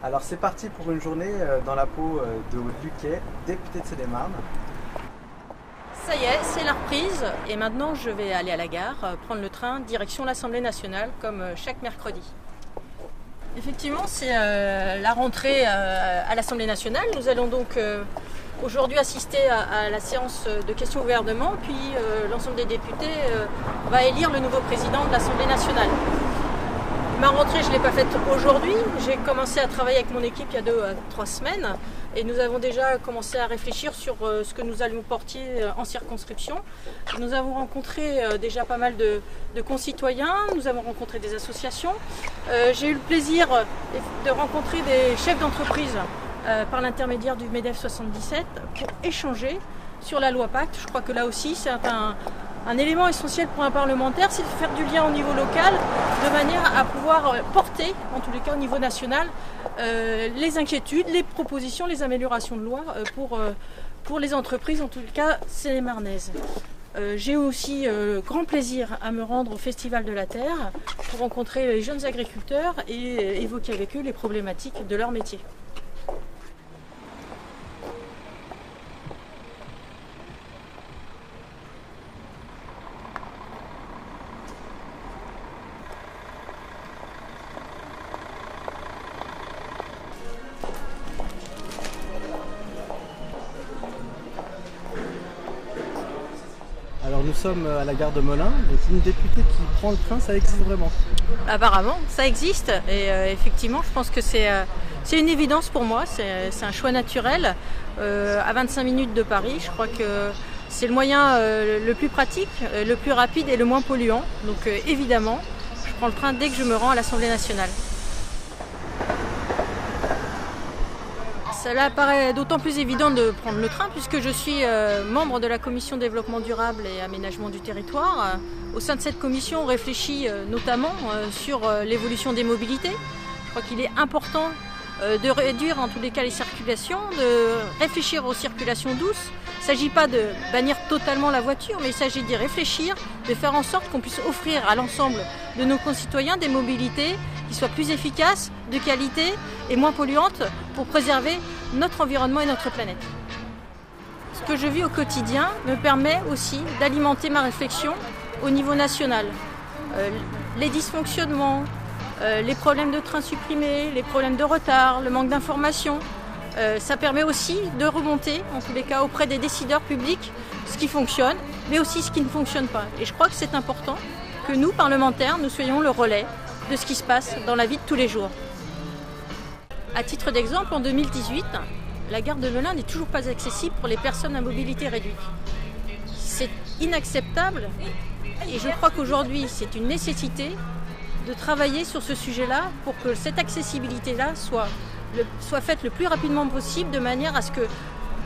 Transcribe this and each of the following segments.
Alors c'est parti pour une journée dans la peau de Luquet, député de Seine-et-Marne. Ça y est, c'est la reprise et maintenant je vais aller à la gare, prendre le train direction l'Assemblée nationale comme chaque mercredi. Effectivement, c'est la rentrée à l'Assemblée nationale. Nous allons donc aujourd'hui assister à la séance de questions au gouvernement, puis l'ensemble des députés va élire le nouveau président de l'Assemblée nationale. Ma rentrée, je ne l'ai pas faite aujourd'hui. J'ai commencé à travailler avec mon équipe il y a 2 à 3 semaines et nous avons déjà commencé à réfléchir sur ce que nous allions porter en circonscription. Nous avons rencontré déjà pas mal de concitoyens, nous avons rencontré des associations. J'ai eu le plaisir de rencontrer des chefs d'entreprise par l'intermédiaire du MEDEF 77 pour échanger sur la loi Pacte. Je crois que là aussi, c'est un élément essentiel pour un parlementaire, c'est de faire du lien au niveau local, de manière à pouvoir porter, en tous les cas au niveau national, les inquiétudes, les propositions, les améliorations de loi pour les entreprises, en tous les cas seine-et-marnaises. J'ai aussi grand plaisir à me rendre au Festival de la Terre pour rencontrer les jeunes agriculteurs et évoquer avec eux les problématiques de leur métier. Alors nous sommes à la gare de Melun, donc une députée qui prend le train, ça existe vraiment? Apparemment, ça existe et effectivement, je pense que c'est une évidence pour moi, c'est un choix naturel. À 25 minutes de Paris, je crois que c'est le moyen le plus pratique, le plus rapide et le moins polluant. Donc évidemment, je prends le train dès que je me rends à l'Assemblée nationale. Cela paraît d'autant plus évident de prendre le train puisque je suis membre de la commission développement durable et aménagement du territoire. Au sein de cette commission, on réfléchit notamment sur l'évolution des mobilités. Je crois qu'il est important de réduire en tous les cas les circulations, de réfléchir aux circulations douces. Il ne s'agit pas de bannir totalement la voiture, mais il s'agit d'y réfléchir, de faire en sorte qu'on puisse offrir à l'ensemble de nos concitoyens des mobilités qui soient plus efficaces, de qualité et moins polluantes pour préserver notre environnement et notre planète. Ce que je vis au quotidien me permet aussi d'alimenter ma réflexion au niveau national. Les dysfonctionnements, les problèmes de trains supprimés, les problèmes de retard, le manque d'information, ça permet aussi de remonter, en tous les cas, auprès des décideurs publics, ce qui fonctionne, mais aussi ce qui ne fonctionne pas. Et je crois que c'est important que nous, parlementaires, nous soyons le relais de ce qui se passe dans la vie de tous les jours. À titre d'exemple, en 2018, la gare de Melun n'est toujours pas accessible pour les personnes à mobilité réduite. C'est inacceptable et je crois qu'aujourd'hui, c'est une nécessité de travailler sur ce sujet-là pour que cette accessibilité-là soit faite le plus rapidement possible de manière à ce que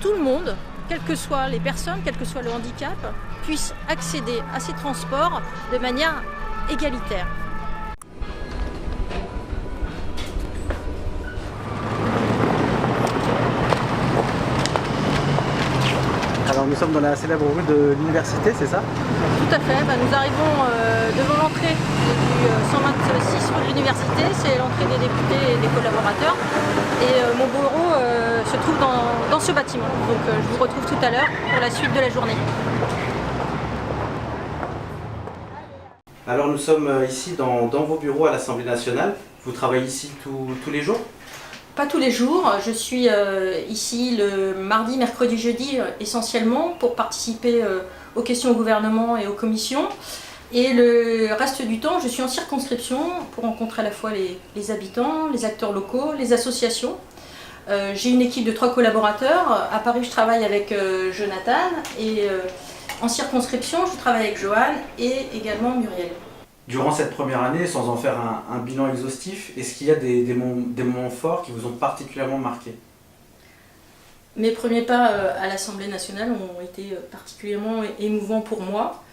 tout le monde, quelles que soient les personnes, quel que soit le handicap, puisse accéder à ces transports de manière égalitaire. Alors nous sommes dans la célèbre rue de l'Université, c'est ça? Tout à fait, nous arrivons devant l'entrée du 126 rue de l'Université, c'est l'entrée des députés et des collaborateurs. Et mon bureau se trouve dans ce bâtiment. Donc je vous retrouve tout à l'heure pour la suite de la journée. Alors nous sommes ici dans vos bureaux à l'Assemblée nationale. Vous travaillez ici tous les jours? Pas tous les jours, je suis ici le mardi, mercredi, jeudi essentiellement pour participer aux questions au gouvernement et aux commissions. Et le reste du temps, je suis en circonscription pour rencontrer à la fois les habitants, les acteurs locaux, les associations. J'ai une équipe de 3 collaborateurs. À Paris, je travaille avec Jonathan et en circonscription, je travaille avec Joanne et également Muriel. Durant cette première année, sans en faire un bilan exhaustif, est-ce qu'il y a des moments forts qui vous ont particulièrement marqué? Mes premiers pas à l'Assemblée nationale ont été particulièrement émouvants pour moi.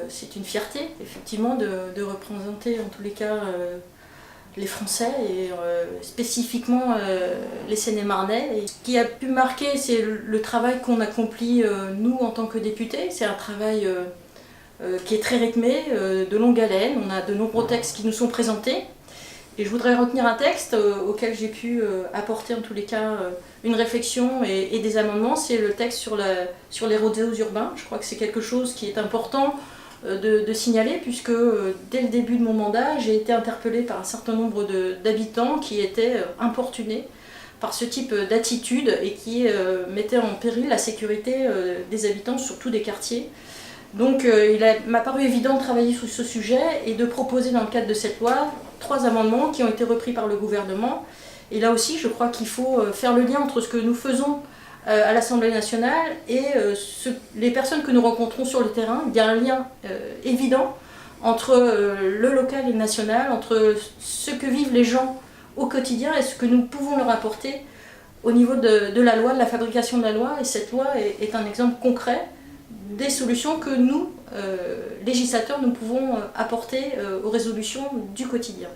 C'est une fierté, effectivement, de représenter en tous les cas les Français et spécifiquement les Seine-et-Marnais. Et ce qui a pu marquer, c'est le travail qu'on accomplit nous en tant que députés. C'est un travail qui est très rythmé, de longue haleine. On a de nombreux textes qui nous sont présentés. Et je voudrais retenir un texte auquel j'ai pu apporter en tous les cas une réflexion et des amendements. C'est le texte sur les rodéos urbains. Je crois que c'est quelque chose qui est important de signaler, puisque dès le début de mon mandat, j'ai été interpellée par un certain nombre d'habitants qui étaient importunés par ce type d'attitude et qui mettaient en péril la sécurité des habitants, surtout des quartiers. Donc m'a paru évident de travailler sur ce sujet et de proposer dans le cadre de cette loi 3 amendements qui ont été repris par le gouvernement. Et là aussi, je crois qu'il faut faire le lien entre ce que nous faisons à l'Assemblée nationale et les personnes que nous rencontrons sur le terrain. Il y a un lien évident entre le local et le national, entre ce que vivent les gens au quotidien et ce que nous pouvons leur apporter au niveau de la loi, de la fabrication de la loi. Et cette loi est un exemple concret des solutions que nous, législateurs, nous pouvons apporter aux résolutions du quotidien.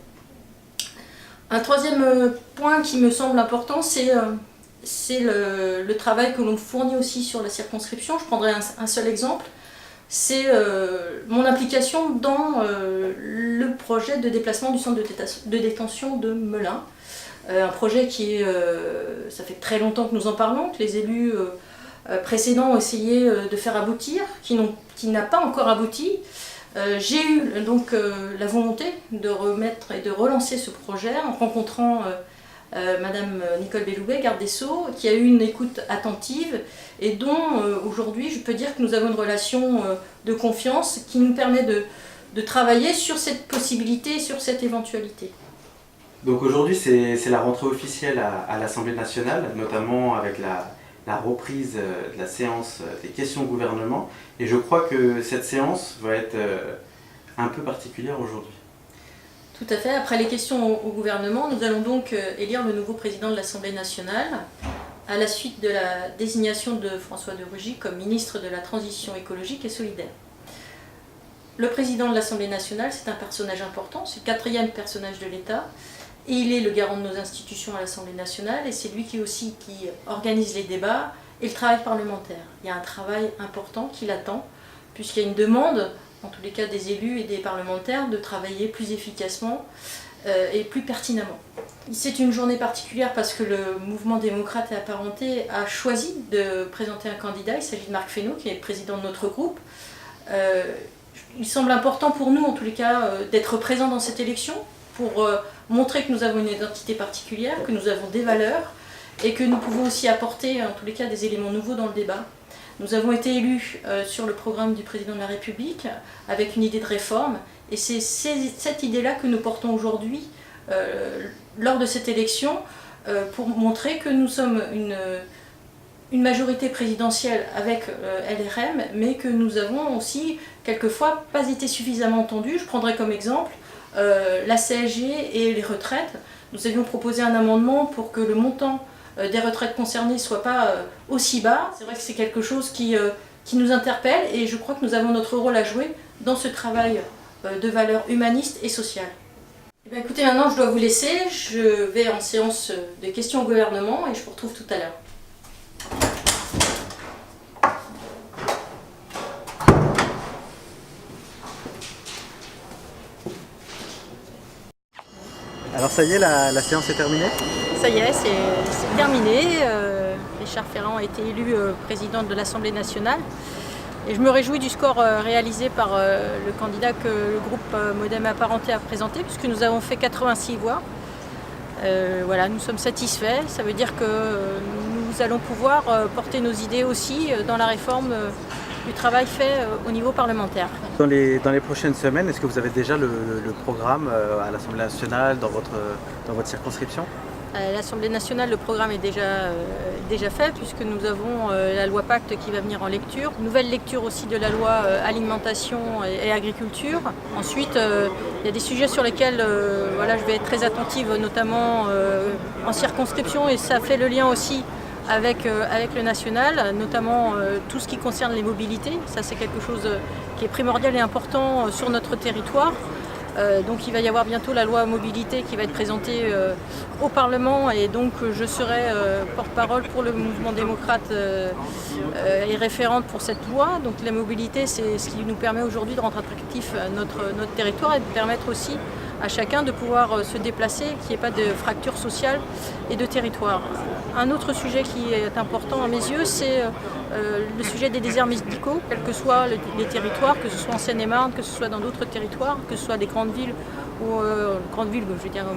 Un troisième point qui me semble important, c'est le travail que l'on fournit aussi sur la circonscription. Je prendrai un seul exemple, c'est mon implication dans le projet de déplacement du centre de détention de Melun. Un projet ça fait très longtemps que nous en parlons, que les élus précédents ont essayé de faire aboutir, qui n'a pas encore abouti. J'ai eu donc la volonté de remettre et de relancer ce projet en rencontrant Madame Nicole Belloubet, garde des Sceaux, qui a eu une écoute attentive et dont aujourd'hui je peux dire que nous avons une relation de confiance qui nous permet de travailler sur cette possibilité, sur cette éventualité. Donc aujourd'hui c'est la rentrée officielle à l'Assemblée nationale, notamment avec la reprise de la séance des questions au gouvernement. Et je crois que cette séance va être un peu particulière aujourd'hui. Tout à fait. Après les questions au gouvernement, nous allons donc élire le nouveau président de l'Assemblée nationale à la suite de la désignation de François de Rugy comme ministre de la Transition écologique et solidaire. Le président de l'Assemblée nationale, c'est un personnage important, c'est le 4e personnage de l'État. Et il est le garant de nos institutions à l'Assemblée nationale et c'est lui qui organise les débats et le travail parlementaire. Il y a un travail important qui l'attend, puisqu'il y a une demande, en tous les cas des élus et des parlementaires, de travailler plus efficacement et plus pertinemment. C'est une journée particulière parce que le mouvement démocrate et apparenté a choisi de présenter un candidat. Il s'agit de Marc Fesneau, qui est le président de notre groupe. Il semble important pour nous, en tous les cas, d'être présents dans cette élection pour montrer que nous avons une identité particulière, que nous avons des valeurs et que nous pouvons aussi apporter, en tous les cas, des éléments nouveaux dans le débat. Nous avons été élus sur le programme du président de la République avec une idée de réforme et c'est cette idée-là que nous portons aujourd'hui lors de cette élection pour montrer que nous sommes une majorité présidentielle avec LRM, mais que nous avons aussi quelquefois pas été suffisamment entendus. Je prendrai comme exemple la CSG et les retraites. Nous avions proposé un amendement pour que le montant des retraites concernées ne soit pas aussi bas. C'est vrai que c'est quelque chose qui nous interpelle et je crois que nous avons notre rôle à jouer dans ce travail de valeurs humanistes et sociales. Eh bien, écoutez, maintenant je dois vous laisser. Je vais en séance de questions au gouvernement et je vous retrouve tout à l'heure. Alors ça y est, la séance est terminée ? Ça y est, c'est terminé. Richard Ferrand a été élu président de l'Assemblée nationale. Et je me réjouis du score réalisé par le candidat que le groupe Modem Apparenté a présenté, puisque nous avons fait 86 voix. Voilà, nous sommes satisfaits. Ça veut dire que nous allons pouvoir porter nos idées aussi dans la réforme du travail fait au niveau parlementaire. Dans les prochaines semaines, est-ce que vous avez déjà le programme à l'Assemblée nationale dans votre circonscription ? À l'Assemblée nationale, le programme est déjà fait puisque nous avons la loi Pacte qui va venir en lecture. Nouvelle lecture aussi de la loi alimentation et agriculture. Ensuite, il y a des sujets sur lesquels je vais être très attentive, notamment en circonscription, et ça fait le lien aussi avec le national, notamment tout ce qui concerne les mobilités. Ça, c'est quelque chose qui est primordial et important sur notre territoire. Donc il va y avoir bientôt la loi mobilité qui va être présentée au Parlement et donc je serai porte-parole pour le mouvement démocrate et référente pour cette loi. Donc la mobilité, c'est ce qui nous permet aujourd'hui de rendre attractif notre territoire et de permettre aussi à chacun de pouvoir se déplacer, qu'il n'y ait pas de fracture sociale et de territoire. Un autre sujet qui est important à mes yeux, c'est le sujet des déserts médicaux, quels que soient les territoires, que ce soit en Seine-et-Marne, que ce soit dans d'autres territoires, que ce soit des grandes villes ou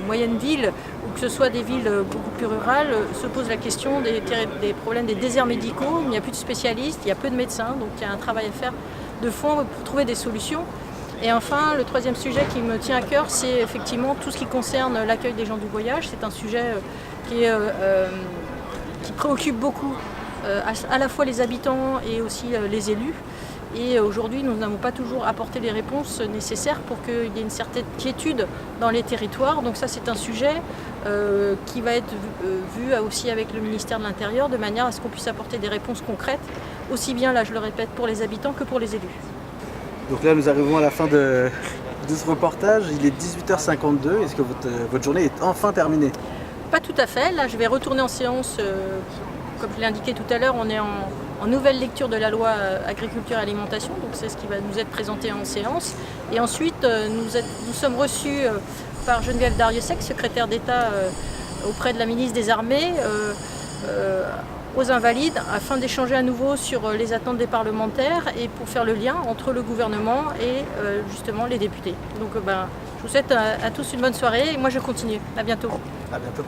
moyennes villes, ou que ce soit des villes beaucoup plus rurales, se pose la question des problèmes des déserts médicaux. Il n'y a plus de spécialistes, il y a peu de médecins, donc il y a un travail à faire de fond pour trouver des solutions. Et enfin, le troisième sujet qui me tient à cœur, c'est effectivement tout ce qui concerne l'accueil des gens du voyage. C'est un sujet qui préoccupe beaucoup à la fois les habitants et aussi les élus. Et aujourd'hui, nous n'avons pas toujours apporté les réponses nécessaires pour qu'il y ait une certaine quiétude dans les territoires. Donc ça, c'est un sujet qui va être vu aussi avec le ministère de l'Intérieur, de manière à ce qu'on puisse apporter des réponses concrètes, aussi bien, là je le répète, pour les habitants que pour les élus. Donc là, nous arrivons à la fin de ce reportage. Il est 18h52. Est-ce que votre journée est enfin terminée? Pas tout à fait. Là, je vais retourner en séance. Comme je l'ai indiqué tout à l'heure, on est en nouvelle lecture de la loi agriculture et alimentation. Donc c'est ce qui va nous être présenté en séance. Et ensuite, nous sommes reçus par Geneviève Darrieussecq, secrétaire d'État auprès de la ministre des Armées, aux Invalides, afin d'échanger à nouveau sur les attentes des parlementaires et pour faire le lien entre le gouvernement et justement les députés. Donc je vous souhaite à tous une bonne soirée et moi je continue. À bientôt. À bientôt.